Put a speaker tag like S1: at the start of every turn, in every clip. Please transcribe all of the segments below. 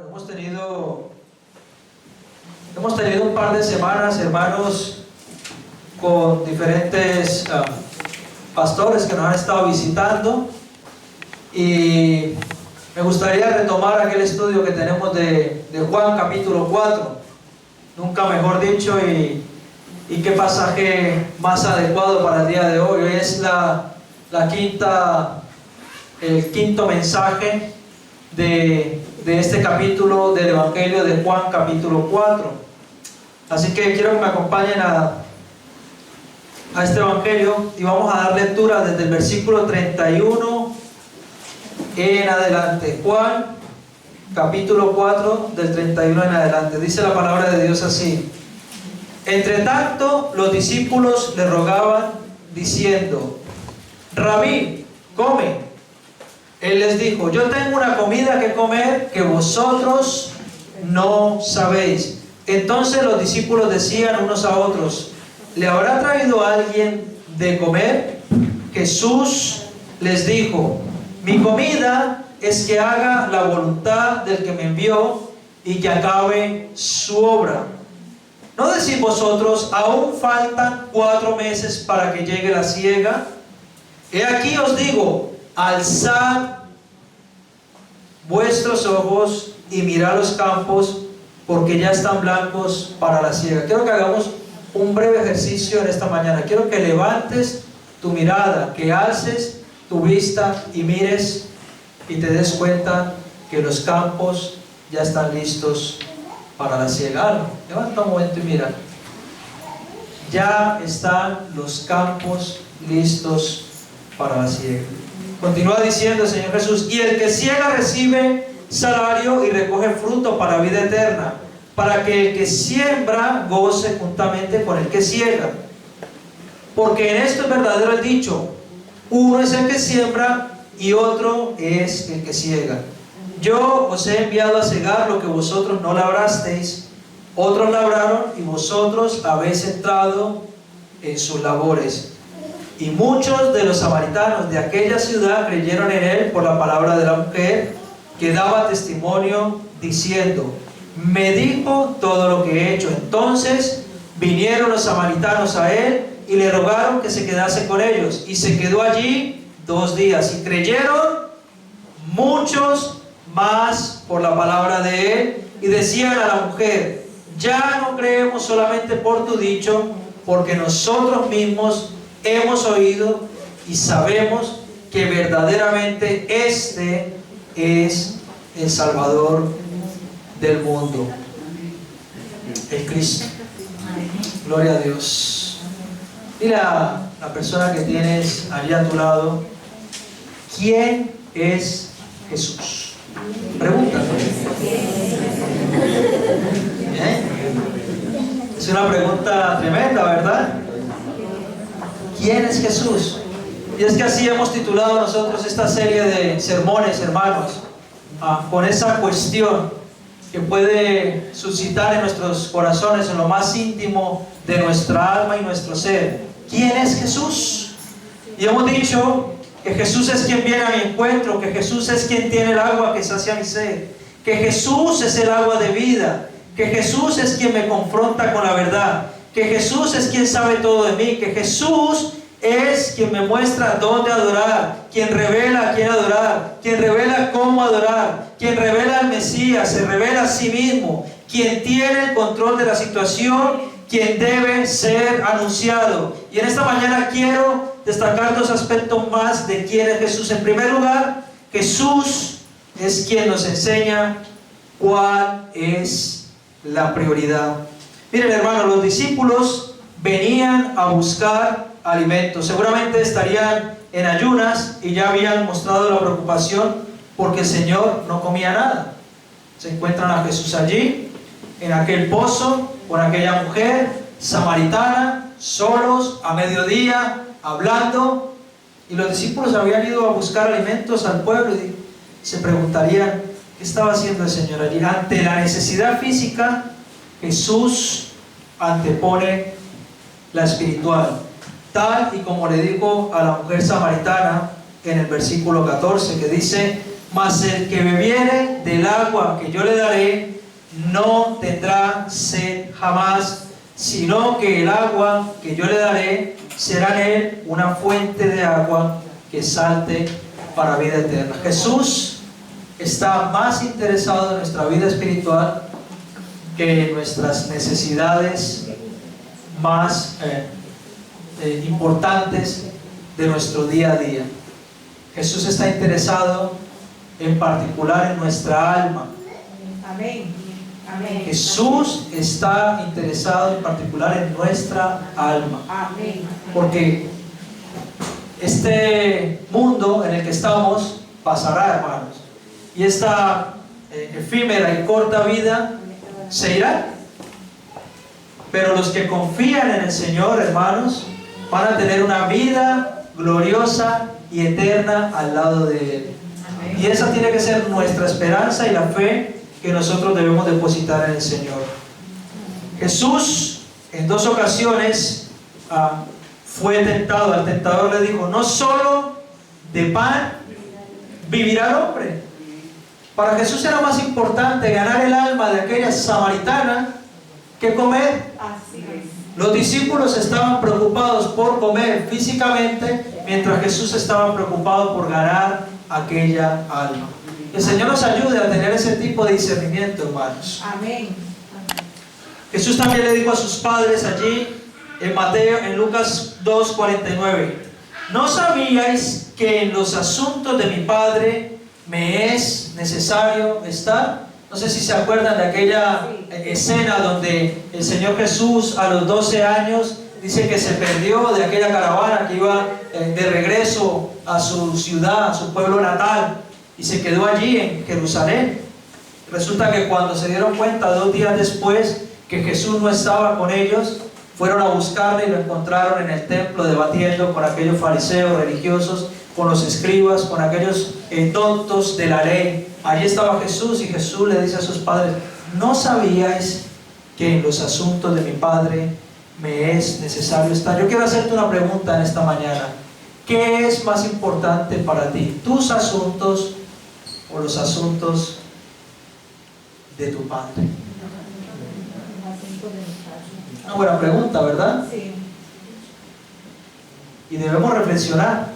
S1: Bueno, hemos tenido un par de semanas, hermanos, con diferentes pastores que nos han estado visitando, y me gustaría retomar aquel estudio que tenemos de Juan capítulo 4, nunca mejor dicho, y qué pasaje más adecuado para el día de hoy. Hoy es el quinto mensaje de este capítulo del Evangelio de Juan capítulo 4. Así que quiero que me acompañen a este Evangelio y vamos a dar lectura desde el versículo 31 en adelante. Juan capítulo 4 del 31 en adelante. Dice la palabra de Dios así: Entre tanto, los discípulos le rogaban diciendo: Rabí, come. Él les dijo: Yo tengo una comida que comer que vosotros no sabéis. Entonces los discípulos decían unos a otros: ¿Le habrá traído alguien de comer? Jesús les dijo: Mi comida es que haga la voluntad del que me envió y que acabe su obra. ¿No decís vosotros: aún faltan 4 meses para que llegue la siega? He aquí os digo: alzad vuestros ojos y mirad los campos, porque ya están blancos para la siega. Quiero que hagamos un breve ejercicio en esta mañana. Quiero que levantes tu mirada, que alces tu vista y mires y te des cuenta que los campos ya están listos para la siega. Levanta un momento y mira. Ya están los campos listos para la siega. Continúa diciendo el Señor Jesús: Y el que siega recibe salario y recoge fruto para vida eterna, para que el que siembra goce juntamente con el que siega. Porque en esto es verdadero el dicho: uno es el que siembra y otro es el que siega. Yo os he enviado a segar lo que vosotros no labrasteis. Otros labraron y vosotros habéis entrado en sus labores. Y muchos de los samaritanos de aquella ciudad creyeron en él por la palabra de la mujer, que daba testimonio diciendo: Me dijo todo lo que he hecho. Entonces vinieron los samaritanos a él y le rogaron que se quedase con ellos. Y se quedó allí 2 días. Y creyeron muchos más por la palabra de él. Y decían a la mujer: Ya no creemos solamente por tu dicho, porque nosotros mismos hemos oído y sabemos que verdaderamente este es el Salvador del mundo, el Cristo. Gloria a Dios. Dile a la persona que tienes allí a tu lado: ¿quién es Jesús? Pregúntale. Es una pregunta tremenda, ¿verdad? ¿Quién es Jesús? Y es que así hemos titulado nosotros esta serie de sermones, hermanos, con esa cuestión que puede suscitar en nuestros corazones, en lo más íntimo de nuestra alma y nuestro ser. ¿Quién es Jesús? Y hemos dicho que Jesús es quien viene a mi encuentro, que Jesús es quien tiene el agua que sacia mi sed, que Jesús es el agua de vida, que Jesús es quien me confronta con la verdad, que Jesús es quien sabe todo de mí, que Jesús es quien me muestra dónde adorar, quien revela a quién adorar, quien revela cómo adorar, quien revela al Mesías, se revela a sí mismo, quien tiene el control de la situación, quien debe ser anunciado. Y en esta mañana quiero destacar 2 aspectos más de quién es Jesús. En primer lugar, Jesús es quien nos enseña cuál es la prioridad. Miren, hermanos, los discípulos venían a buscar alimento. Seguramente estarían en ayunas y ya habían mostrado la preocupación porque el Señor no comía nada. Se encuentran a Jesús allí, en aquel pozo, con aquella mujer samaritana, solos, a mediodía, hablando. Y los discípulos habían ido a buscar alimentos al pueblo y se preguntarían: ¿qué estaba haciendo el Señor allí? Ante la necesidad física, Jesús antepone la espiritual, tal y como le dijo a la mujer samaritana en el versículo 14, que dice: mas el que bebiere del agua que yo le daré, no tendrá sed jamás, sino que el agua que yo le daré será en él una fuente de agua que salte para vida eterna. Jesús está más interesado en nuestra vida espiritual que en nuestras necesidades más importantes de nuestro día a día. Jesús está interesado en particular en nuestra alma.
S2: Amén. Amén.
S1: Jesús está interesado en particular en nuestra alma.
S2: Amén.
S1: Porque este mundo en el que estamos pasará, hermanos. Y esta efímera y corta vida se irá. Pero los que confían en el Señor, hermanos, van a tener una vida gloriosa y eterna al lado de Él. Y esa tiene que ser nuestra esperanza y la fe que nosotros debemos depositar en el Señor. Jesús en 2 ocasiones fue tentado. Al tentador le dijo: no solo de pan vivirá el hombre. Para Jesús era más importante ganar el alma de aquella samaritana que comer.
S2: Así es.
S1: Los discípulos estaban preocupados por comer físicamente, mientras Jesús estaba preocupado por ganar aquella alma. El Señor nos ayude a tener ese tipo de discernimiento, hermanos.
S2: Amén.
S1: Jesús también le dijo a sus padres allí en Lucas 2:49: ¿no sabíais que en los asuntos de mi Padre me es necesario estar? No sé si se acuerdan de aquella escena donde el Señor Jesús a los 12 años dice que se perdió de aquella caravana que iba de regreso a su ciudad, a su pueblo natal, y se quedó allí en Jerusalén. Resulta que cuando se dieron cuenta 2 días después que Jesús no estaba con ellos, fueron a buscarle y lo encontraron en el templo debatiendo con aquellos fariseos religiosos, con los escribas, con aquellos tontos de la ley. Allí estaba Jesús, y Jesús le dice a sus padres: ¿no sabíais que en los asuntos de mi Padre me es necesario estar? Yo quiero hacerte una pregunta en esta mañana. ¿Qué es más importante para ti? ¿Tus asuntos o los asuntos de tu Padre? Una buena pregunta, ¿verdad?
S2: Sí.
S1: Y debemos reflexionar,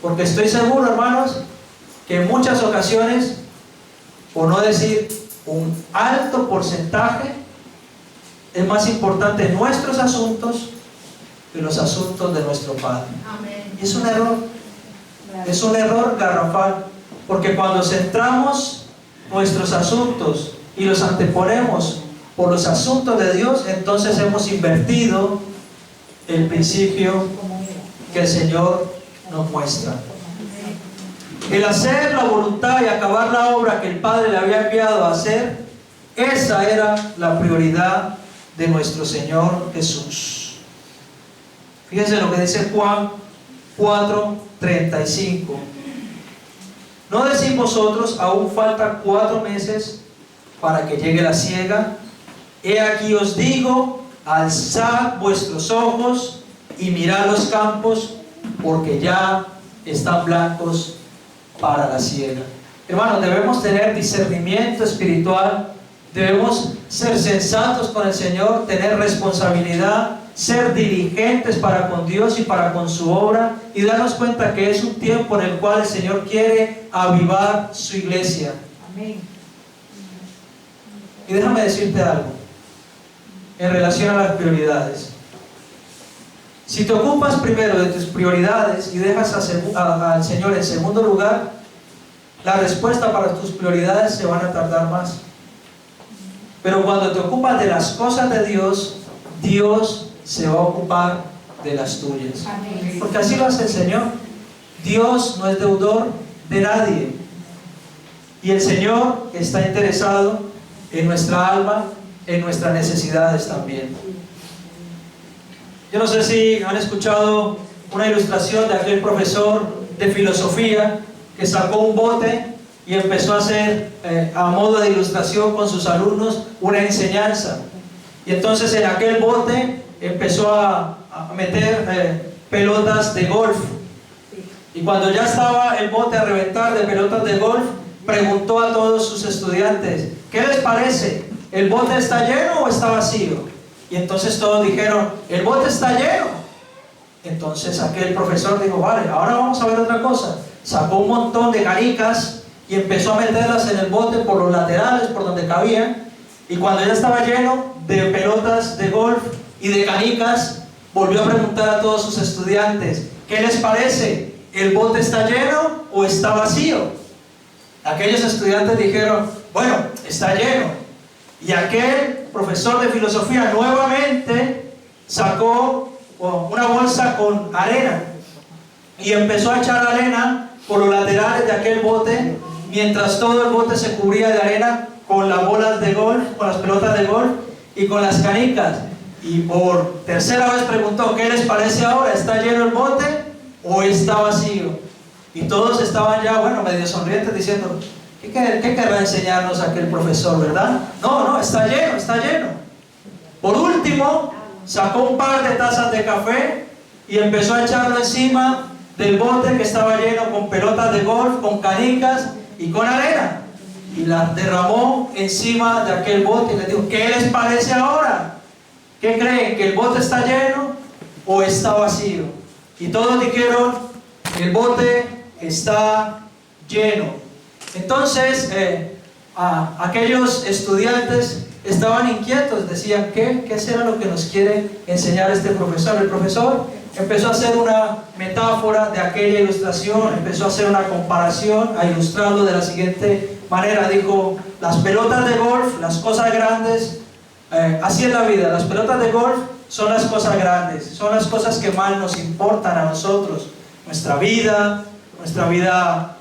S1: porque estoy seguro, hermanos, que en muchas ocasiones, por no decir un alto porcentaje, es más importante nuestros asuntos que los asuntos de nuestro Padre.
S2: Amén.
S1: Y es un error, es un error garrafal, porque cuando centramos nuestros asuntos y los anteponemos por los asuntos de Dios, entonces hemos invertido el principio que el Señor nos muestra. El hacer la voluntad y acabar la obra que el Padre le había enviado a hacer, esa era la prioridad de nuestro Señor Jesús. Fíjense lo que dice Juan 4:35. ¿No decís vosotros, aún faltan 4 meses para que llegue la siega? He aquí os digo, alzad vuestros ojos y mirad los campos, porque ya están blancos para la siega. Hermanos, debemos tener discernimiento espiritual, debemos ser sensatos con el Señor, tener responsabilidad, ser diligentes para con Dios y para con su obra, y darnos cuenta que es un tiempo en el cual el Señor quiere avivar su iglesia.
S2: Amén.
S1: Y déjame decirte algo en relación a las prioridades. Si te ocupas primero de tus prioridades y dejas al Señor en segundo lugar, la respuesta para tus prioridades se van a tardar más. Pero cuando te ocupas de las cosas de Dios, Dios se va a ocupar de las tuyas.
S2: Amén.
S1: Porque así lo hace el Señor. Dios no es deudor de nadie. Y el Señor está interesado en nuestra alma, en nuestras necesidades también. Yo no sé si han escuchado una ilustración de aquel profesor de filosofía que sacó un bote y empezó a hacer a modo de ilustración con sus alumnos una enseñanza. Y entonces en aquel bote empezó a meter pelotas de golf. Y cuando ya estaba el bote a reventar de pelotas de golf, preguntó a todos sus estudiantes: ¿qué les parece? ¿El bote está lleno o está vacío? Y entonces todos dijeron: el bote está lleno. Entonces aquel profesor dijo: vale, ahora vamos a ver otra cosa. Sacó un montón de canicas y empezó a meterlas en el bote por los laterales, por donde cabían. Y cuando ya estaba lleno de pelotas de golf y de canicas, volvió a preguntar a todos sus estudiantes: ¿qué les parece? ¿El bote está lleno o está vacío? Aquellos estudiantes dijeron: bueno, está lleno. Y aquel profesor de filosofía nuevamente sacó una bolsa con arena y empezó a echar arena por los laterales de aquel bote, mientras todo el bote se cubría de arena con las bolas de golf, con las pelotas de golf y con las canicas. Y por tercera vez preguntó: ¿qué les parece ahora? ¿Está lleno el bote o está vacío? Y todos estaban ya, bueno, medio sonrientes, diciendo: ¿qué querrá enseñarnos aquel profesor, verdad? No, está lleno, está lleno. Por último, sacó un par de tazas de café y empezó a echarlo encima del bote que estaba lleno con pelotas de golf, con canicas y con arena. Y las derramó encima de aquel bote y les dijo: ¿qué les parece ahora? ¿Qué creen? ¿Que el bote está lleno o está vacío? Y todos dijeron: el bote está lleno. Entonces aquellos estudiantes estaban inquietos, decían: ¿qué será lo que nos quiere enseñar este profesor? El profesor empezó a hacer una metáfora de aquella ilustración, empezó a hacer una comparación, a ilustrarlo de la siguiente manera. Dijo: las pelotas de golf, las cosas grandes, así es la vida. Las pelotas de golf son las cosas grandes, son las cosas que más nos importan a nosotros: nuestra vida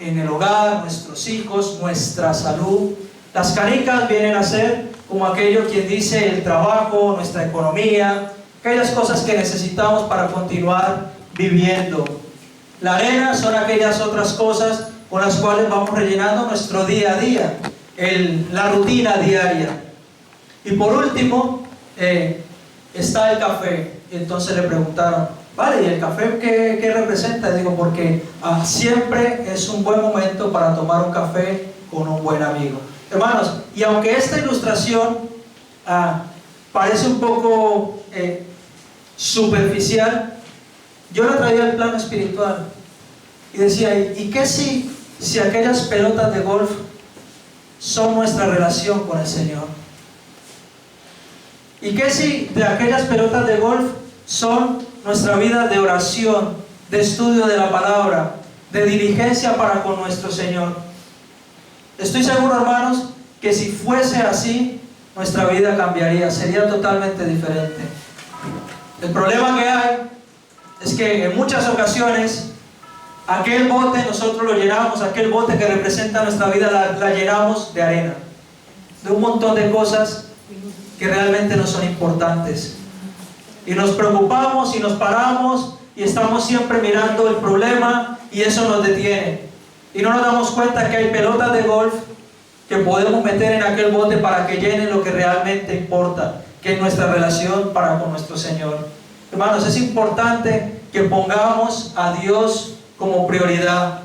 S1: en el hogar, nuestros hijos, nuestra salud. Las canicas vienen a ser como aquello quien dice el trabajo, nuestra economía, aquellas cosas que necesitamos para continuar viviendo. La arena son aquellas otras cosas con las cuales vamos rellenando nuestro día a día, la rutina diaria. Y por último está el café. Y entonces le preguntaron: vale, ¿y el café qué representa? Digo: porque siempre es un buen momento para tomar un café con un buen amigo. Hermanos, y aunque esta ilustración parece un poco superficial, yo la traía al plano espiritual y decía: ¿y qué si aquellas pelotas de golf son nuestra relación con el Señor? ¿Y qué si de aquellas pelotas de golf son nuestra vida de oración, de estudio de la palabra, de diligencia para con nuestro Señor? Estoy seguro, hermanos, que si fuese así, nuestra vida cambiaría, sería totalmente diferente. El problema que hay es que en muchas ocasiones aquel bote nosotros lo llenamos, aquel bote que representa nuestra vida la llenamos de arena, de un montón de cosas que realmente no son importantes. Y nos preocupamos y nos paramos y estamos siempre mirando el problema y eso nos detiene. Y no nos damos cuenta que hay pelotas de golf que podemos meter en aquel bote para que llenen lo que realmente importa, que es nuestra relación para con nuestro Señor. Hermanos, es importante que pongamos a Dios como prioridad.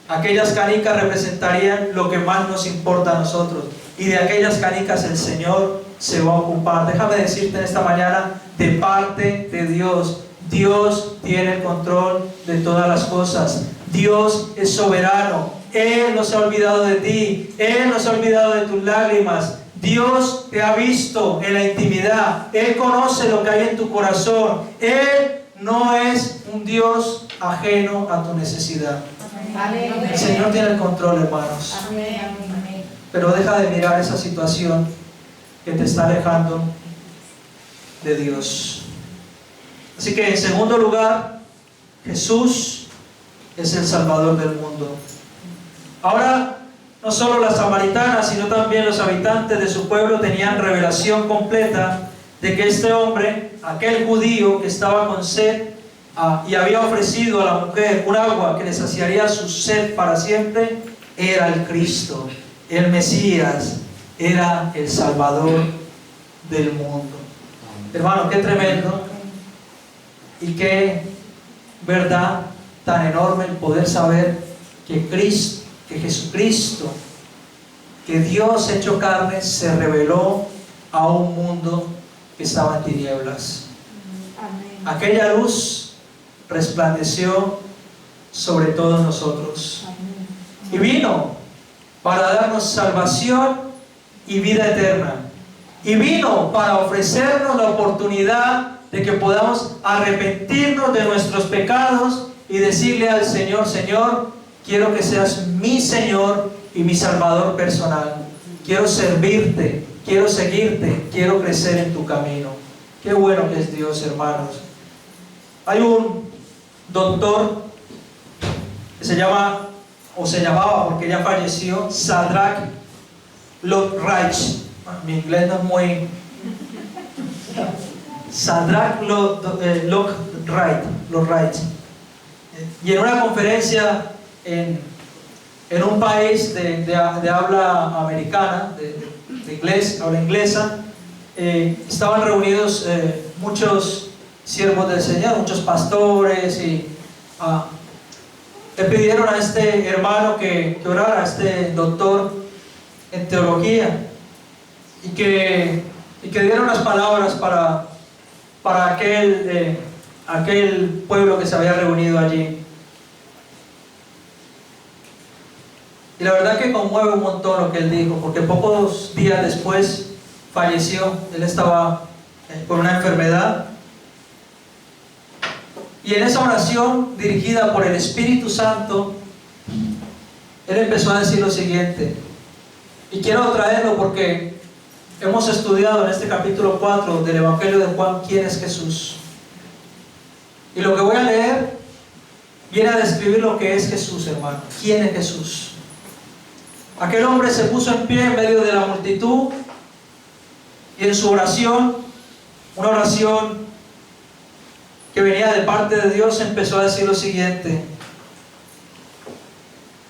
S1: Aquellas canicas representarían lo que más nos importa a nosotros, y de aquellas canicas el Señor se va a ocupar. Déjame decirte en esta mañana, de parte de Dios, Dios tiene el control de todas las cosas. Dios es soberano. Él no se ha olvidado de ti, Él no se ha olvidado de tus lágrimas. Dios te ha visto en la intimidad, Él conoce lo que hay en tu corazón. Él no es un Dios ajeno a tu necesidad. El Señor tiene el control, hermanos. Pero deja de mirar esa situación que te está alejando de Dios. Así que en segundo lugar, Jesús es el Salvador del mundo. Ahora, no solo las samaritanas, sino también los habitantes de su pueblo tenían revelación completa de que este hombre, aquel judío que estaba con sed y había ofrecido a la mujer un agua que le saciaría su sed para siempre, era el Cristo, el Mesías, era el Salvador del mundo. Hermano, qué tremendo y qué verdad tan enorme el poder saber que Cristo, que Jesucristo, que Dios hecho carne, se reveló a un mundo que estaba en tinieblas.
S2: Amén.
S1: Aquella luz resplandeció sobre todos nosotros
S2: Amén.
S1: y vino para darnos salvación y vida eterna. Y vino para ofrecernos la oportunidad de que podamos arrepentirnos de nuestros pecados y decirle al Señor: Señor, quiero que seas mi Señor y mi Salvador personal. Quiero servirte, quiero seguirte, quiero crecer en tu camino. Qué bueno que es Dios, hermanos. Hay un doctor que se llama, o se llamaba porque ya falleció, Shadrach Lockridge. Mi inglés no es muy... Shadrach Lockridge. Y en una conferencia en un país de habla americana, de inglés, habla inglesa, estaban reunidos muchos siervos del Señor, muchos pastores, y le pidieron a este hermano que orara, a este doctor en teología, y que diera unas palabras para aquel pueblo que se había reunido allí. Y la verdad que conmueve un montón lo que él dijo, porque pocos días después falleció. Él estaba con una enfermedad. Y en esa oración dirigida por el Espíritu Santo, él empezó a decir lo siguiente. Y quiero traerlo porque hemos estudiado en este capítulo 4 del Evangelio de Juan quién es Jesús. Y lo que voy a leer viene a describir lo que es Jesús, hermano. ¿Quién es Jesús? Aquel hombre se puso en pie en medio de la multitud y en su oración, una oración que venía de parte de Dios, empezó a decir lo siguiente.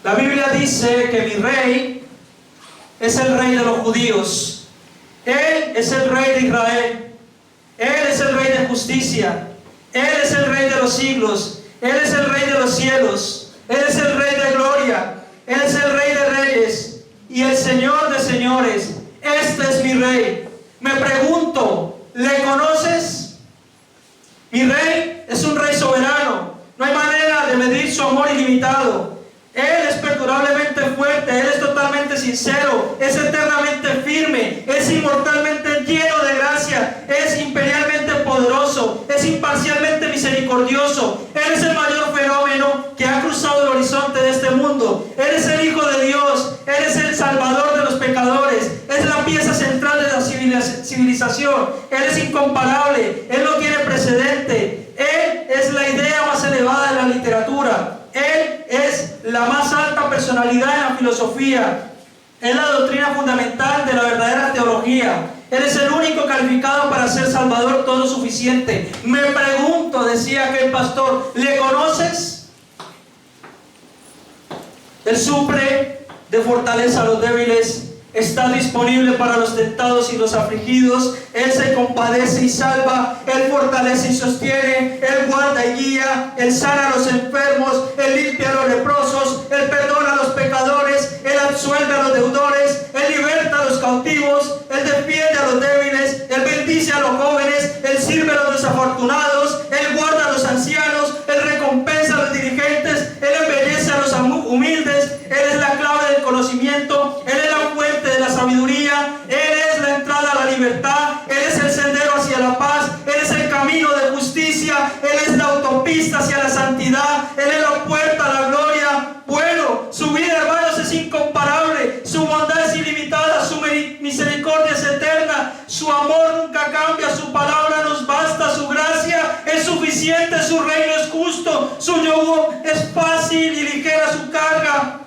S1: La Biblia dice que mi rey es el rey de los judíos. Él es el rey de Israel. Él es el rey de justicia. Él es el rey de los siglos. Él es el rey de los cielos. Él es el rey de gloria. Él es el rey de reyes y el Señor de señores. Este es mi rey. Me pregunto, ¿le conoces? Mi rey es un rey soberano. No hay manera de medir su amor ilimitado. Él es perdurablemente fuerte. Él es totalmente sincero. Es eternamente firme. Es inmortalmente lleno de gracia. Es imperialmente poderoso. Es imparcialmente misericordioso. Él es el mayor fenómeno que ha cruzado el horizonte de este mundo. Él es el Hijo de Dios. Él es el Salvador de los pecadores. Es la pieza central de la civilización. Él es incomparable. Él no tiene precedente. Él es la idea más elevada de la literatura. Él es la más alta personalidad en la filosofía. Es la doctrina fundamental de la verdadera teología. Él es el único calificado para ser Salvador todo suficiente. Me pregunto, decía aquel pastor, ¿le conoces? Él suple de fortaleza a los débiles. Está disponible para los tentados y los afligidos. Él se compadece y salva. Él fortalece y sostiene. Él guarda y guía. Él sana a los enfermos. Él limpia a los leprosos. Él perdona a los pecadores. Él absuelve a los deudores. Él liberta a los cautivos. Él defiende a los débiles. Él bendice a los jóvenes. Él sirve a los desafortunados. Él guarda a los ancianos. Él recompensa a los dirigentes. Él embellece a los humildes. Él es la clave del conocimiento. Él es la fuente de la sabiduría. Él es la entrada a la libertad. Él es el sendero hacia la paz. Él es el camino de justicia. Él es la autopista hacia la santidad. Él es la puerta a la gloria. Bueno, su vida, hermanos, es incomparable. Su bondad es ilimitada. Su misericordia es eterna. Su amor nunca cambia. Su palabra nos basta. Su gracia es suficiente. Su reino es justo. Su yugo es fácil y ligera su carga.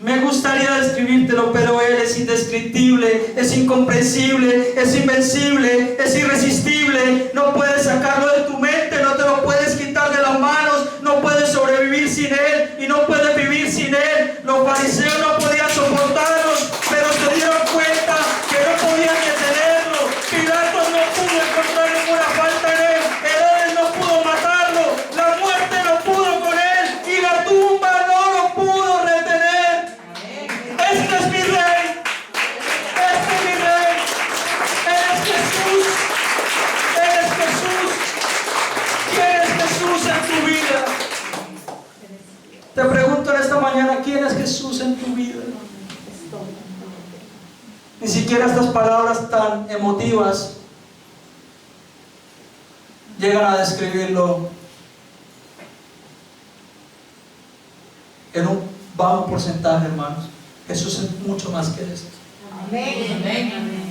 S1: Me gustaría describírtelo, pero Él es indescriptible, es incomprensible, es invencible, es irresistible. No puedes sacarlo de tu mente, no te lo puedes quitar de las manos, no puedes sobrevivir sin Él y no puedes vivir sin Él. Los fariseos no podían soportarlos, pero se dieron cuenta que no podían detenerlo. Pilatos no pudo encontrar ninguna falta en Él, Herodes no pudo matarlo, la muerte no pudo con Él y Ni siquiera estas palabras tan emotivas llegan a describirlo en un bajo porcentaje, hermanos. Jesús es mucho más que esto.
S2: Amén. Amén.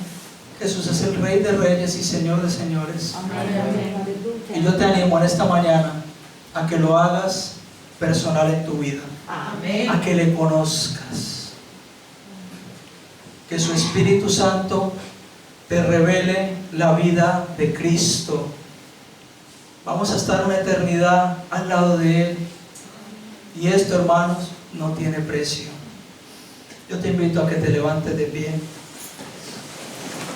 S1: Jesús es el Rey de Reyes y Señor de Señores.
S2: Amén.
S1: Y yo te animo en esta mañana a que lo hagas personal en tu vida,
S2: Amén.
S1: a que le conozcas, que su Espíritu Santo te revele la vida de Cristo. Vamos a estar una eternidad al lado de Él, y esto, hermanos, no tiene precio. Yo te invito a que te levantes de pie.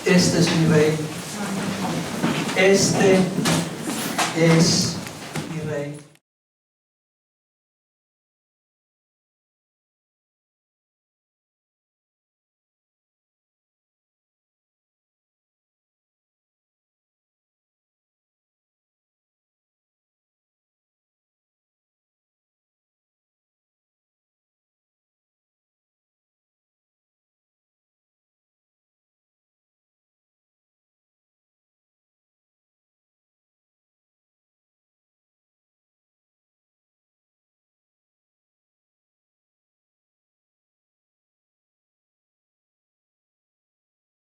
S1: Este es mi Rey. Este es